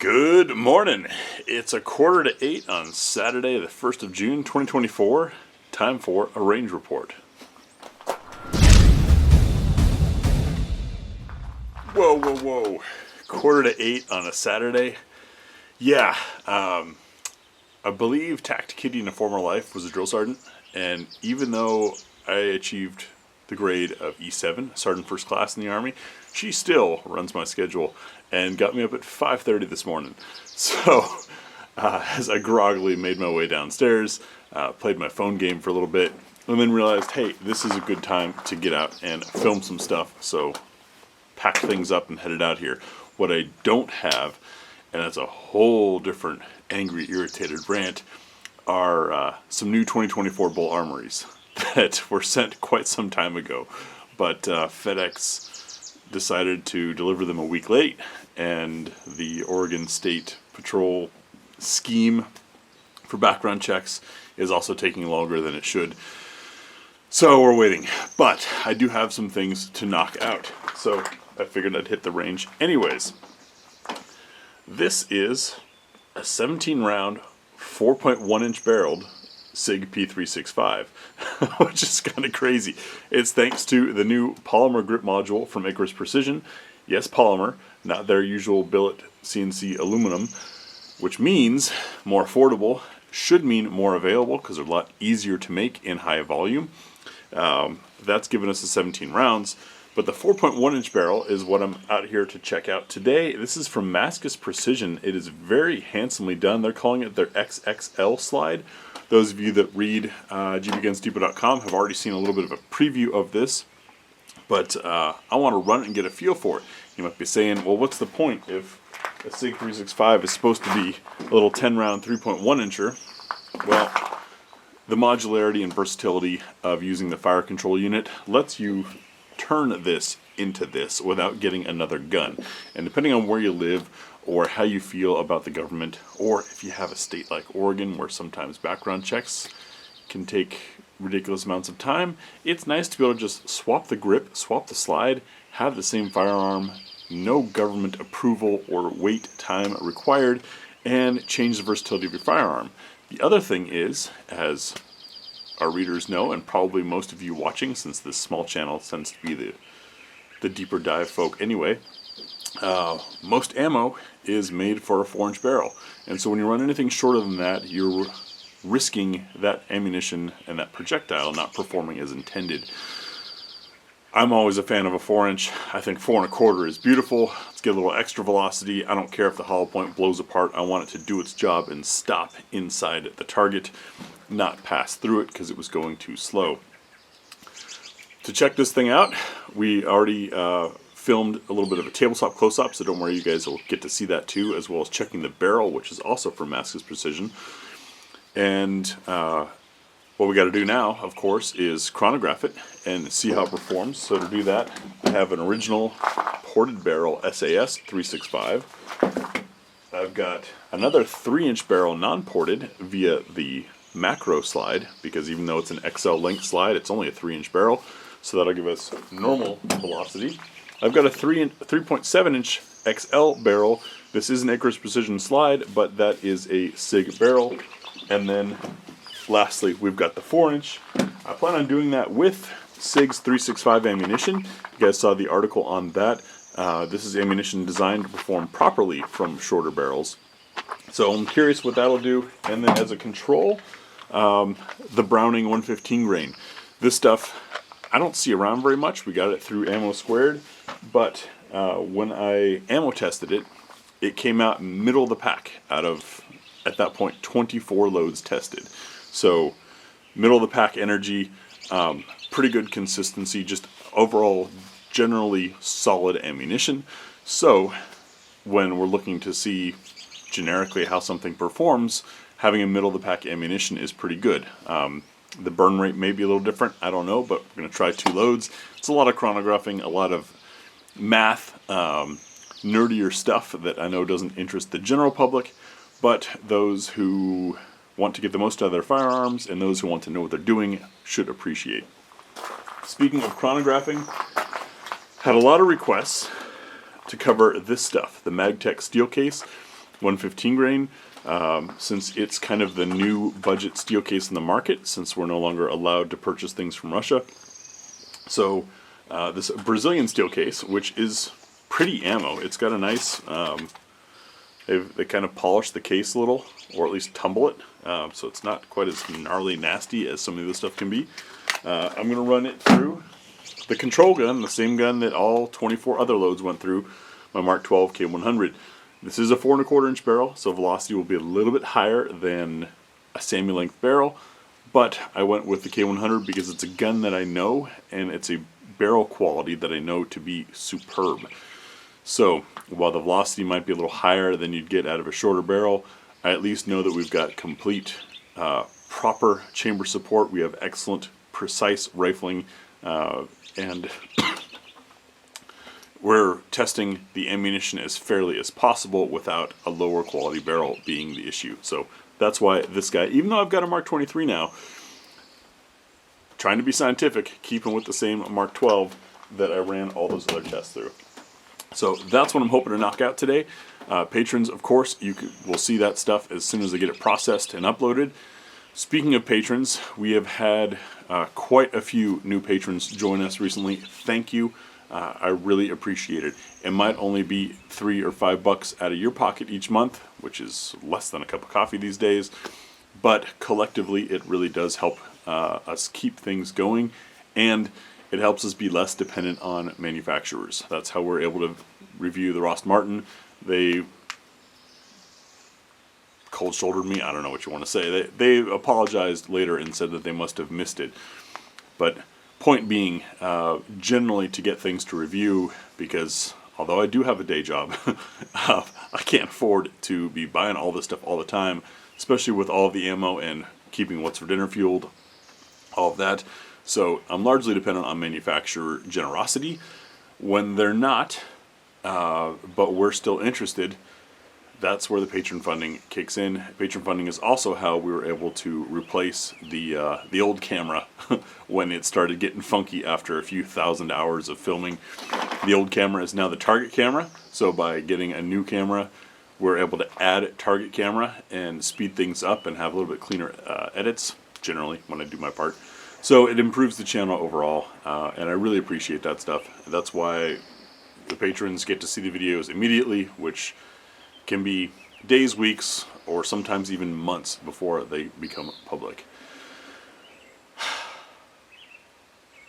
Good morning. It's a 7:45 on Saturday, the 1st of June, 2024. Time for a range report. Whoa, whoa, whoa. 7:45 on a Saturday. Yeah, I believe Tact Kitty in a former life was a drill sergeant, and even though I achieved the grade of E7, Sergeant First Class in the Army, she still runs my schedule and got me up at 5:30 this morning. So, as I groggily made my way downstairs, played my phone game for a little bit, and then realized, hey, this is a good time to get out and film some stuff, so packed things up and headed out here. What I don't have, and that's a whole different angry, irritated rant, are some new 2024 bull armories that were sent quite some time ago, but FedEx decided to deliver them a week late, and the Oregon State Patrol scheme for background checks is also taking longer than it should. So we're waiting, but I do have some things to knock out, so I figured I'd hit the range anyways. This is a 17-round, 4.1-inch barreled Sig P365, which is kind of crazy. It's thanks to the new polymer grip module from Maskas Precision. Yes, polymer, not their usual billet CNC aluminum, which means more affordable, should mean more available because they're a lot easier to make in high volume. That's given us the 17 rounds. But the 4.1-inch barrel is what I'm out here to check out today. This is from Maskas Precision. It is very handsomely done. They're calling it their XXL slide. Those of you that read gbgunsdepot.com have already seen a little bit of a preview of this. But I want to run it and get a feel for it. You might be saying, well, what's the point if a Sig 365 is supposed to be a little 10-round 3.1-incher? Well, the modularity and versatility of using the fire control unit lets you turn this into this without getting another gun. And depending on where you live or how you feel about the government, or if you have a state like Oregon where sometimes background checks can take ridiculous amounts of time, it's nice to be able to just swap the grip, swap the slide, have the same firearm, no government approval or wait time required, and change the versatility of your firearm. The other thing is, as our readers know, and probably most of you watching, since this small channel tends to be the deeper dive folk anyway, most ammo is made for a 4-inch barrel. And so when you run anything shorter than that, you're risking that ammunition and that projectile not performing as intended. I'm always a fan of a 4-inch. I think 4 1/4 is beautiful. Let's get a little extra velocity. I don't care if the hollow point blows apart. I want it to do its job and stop inside the target, not pass through it because it was going too slow. To check this thing out, we already filmed a little bit of a tabletop close-up, so don't worry, you guys will get to see that too, as well as checking the barrel, which is also from Maskas Precision. And what we got to do now, of course, is chronograph it and see how it performs. So to do that, I have an original ported barrel SAS 365. I've got another 3-inch barrel non-ported via the macro slide, because even though it's an XL length slide, it's only a 3-inch barrel, so that'll give us normal velocity. I've got a 3.7-inch XL barrel. This is an Maskas Precision slide, but that is a Sig barrel. And then lastly, we've got the 4-inch. I plan on doing that with Sig's 365 ammunition. You guys saw the article on that. This is ammunition designed to perform properly from shorter barrels. So I'm curious what that'll do. And then as a control, the Browning 115 grain. This stuff I don't see around very much. We got it through Ammo Squared, but when I ammo tested it, it came out middle of the pack out of, at that point, 24 loads tested. So middle of the pack energy, pretty good consistency, just overall generally solid ammunition. So when we're looking to see generically how something performs, having a middle of the pack ammunition is pretty good. The burn rate may be a little different, I don't know, but we're going to try 2 loads. It's a lot of chronographing, a lot of math, nerdier stuff that I know doesn't interest the general public, but those who want to get the most out of their firearms and those who want to know what they're doing should appreciate. Speaking of chronographing, had a lot of requests to cover this stuff, the Magtech steel case. 115 grain, since it's kind of the new budget steel case in the market, since we're no longer allowed to purchase things from Russia. So this Brazilian steel case, which is pretty ammo. It's got a nice, they kind of polish the case a little, or at least tumble it, so it's not quite as gnarly nasty as some of this stuff can be. I'm going to run it through the control gun, the same gun that all 24 other loads went through, my Mark 12 K100. This is a 4 1/4 inch barrel, so velocity will be a little bit higher than a Sammy length barrel, but I went with the K100 because it's a gun that I know, and it's a barrel quality that I know to be superb. So while the velocity might be a little higher than you'd get out of a shorter barrel, I at least know that we've got complete, proper chamber support. We have excellent, precise rifling, and we're testing the ammunition as fairly as possible without a lower quality barrel being the issue. So that's why this guy, even though I've got a Mark 23 now, trying to be scientific, keeping with the same Mark 12 that I ran all those other tests through. So that's what I'm hoping to knock out today. Patrons, of course, will see that stuff as soon as I get it processed and uploaded. Speaking of patrons, we have had quite a few new patrons join us recently. Thank you. I really appreciate it. It might only be $3 or $5 out of your pocket each month, which is less than a cup of coffee these days, but collectively it really does help us keep things going, and it helps us be less dependent on manufacturers. That's how we're able to review the Ross Martin. They cold-shouldered me. I don't know what you want to say. They apologized later and said that they must have missed it. But point being, generally to get things to review, because although I do have a day job, I can't afford to be buying all this stuff all the time, especially with all of the ammo and keeping what's for dinner fueled, all of that. So I'm largely dependent on manufacturer generosity. When they're not, but we're still interested, that's where the patron funding kicks in. Patron funding is also how we were able to replace the old camera when it started getting funky after a few thousand hours of filming. The old camera is now the target camera, so by getting a new camera, we're able to add target camera and speed things up and have a little bit cleaner edits, generally, when I do my part. So it improves the channel overall, and I really appreciate that stuff. That's why the patrons get to see the videos immediately, which can be days, weeks, or sometimes even months before they become public.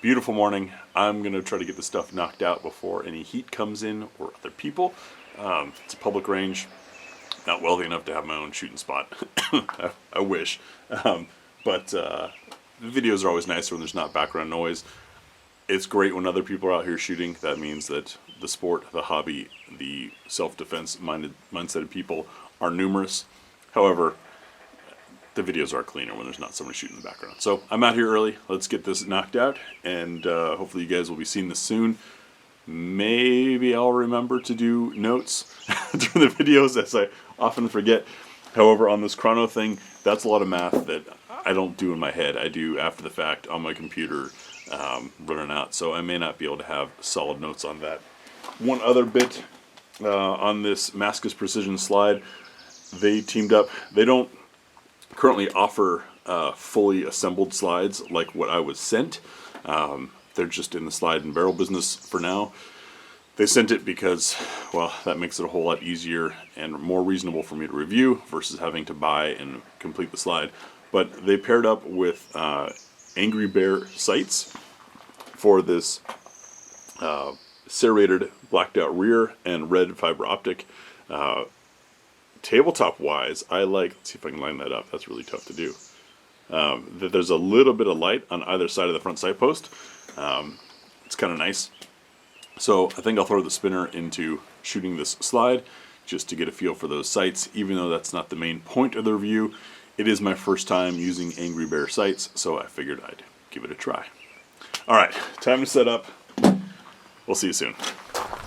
Beautiful morning. I'm going to try to get the stuff knocked out before any heat comes in or other people. It's a public range. Not wealthy enough to have my own shooting spot. I wish. But the videos are always nicer when there's not background noise. It's great when other people are out here shooting. That means that the sport, the hobby, the self-defense mindset of people are numerous. However, the videos are cleaner when there's not somebody shooting in the background. So I'm out here early. Let's get this knocked out, and hopefully you guys will be seeing this soon. Maybe I'll remember to do notes during the videos, as I often forget. However, on this chrono thing, that's a lot of math that I don't do in my head. I do after the fact on my computer, running out. So I may not be able to have solid notes on that. One other bit on this Maskas Precision slide, they teamed up. They don't currently offer fully assembled slides like what I was sent. They're just in the slide and barrel business for now. They sent it because, well, that makes it a whole lot easier and more reasonable for me to review versus having to buy and complete the slide. But they paired up with Angry Bear sights for this serrated blacked out rear and red fiber optic. Tabletop wise, I like, let's see if I can line that up, that's really tough to do. That there's a little bit of light on either side of the front sight post. It's kind of nice. So I think I'll throw the spinner into shooting this slide just to get a feel for those sights, even though that's not the main point of the review. It is my first time using Angry Bear sights, so I figured I'd give it a try. Alright, time to set up. We'll see you soon.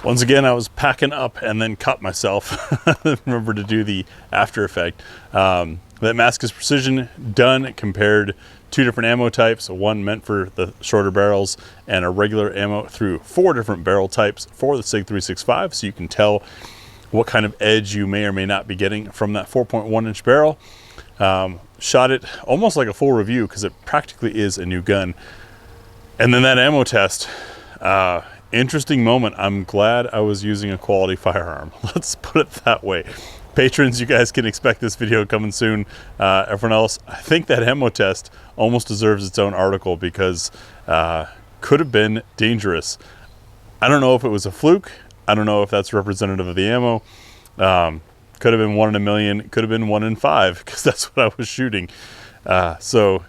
Once again, I was packing up and then cut myself. Remember to do the after effect. That Maskas Precision done, compared two different ammo types, one meant for the shorter barrels and a regular ammo through 4 different barrel types for the Sig 365, so you can tell what kind of edge you may or may not be getting from that 4.1 inch barrel. Shot it almost like a full review because it practically is a new gun. And then that ammo test, interesting moment. I'm glad I was using a quality firearm. Let's put it that way. Patrons, you guys can expect this video coming soon. Everyone else, I think that ammo test almost deserves its own article because could have been dangerous. I don't know if it was a fluke. I don't know if that's representative of the ammo. Could have been 1 in a million. Could have been 1 in 5 because that's what I was shooting. So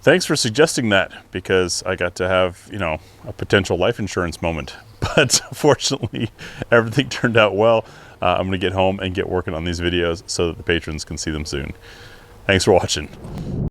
thanks for suggesting that because I got to have, you know, a potential life insurance moment. But fortunately, everything turned out well. I'm going to get home and get working on these videos so that the patrons can see them soon. Thanks for watching.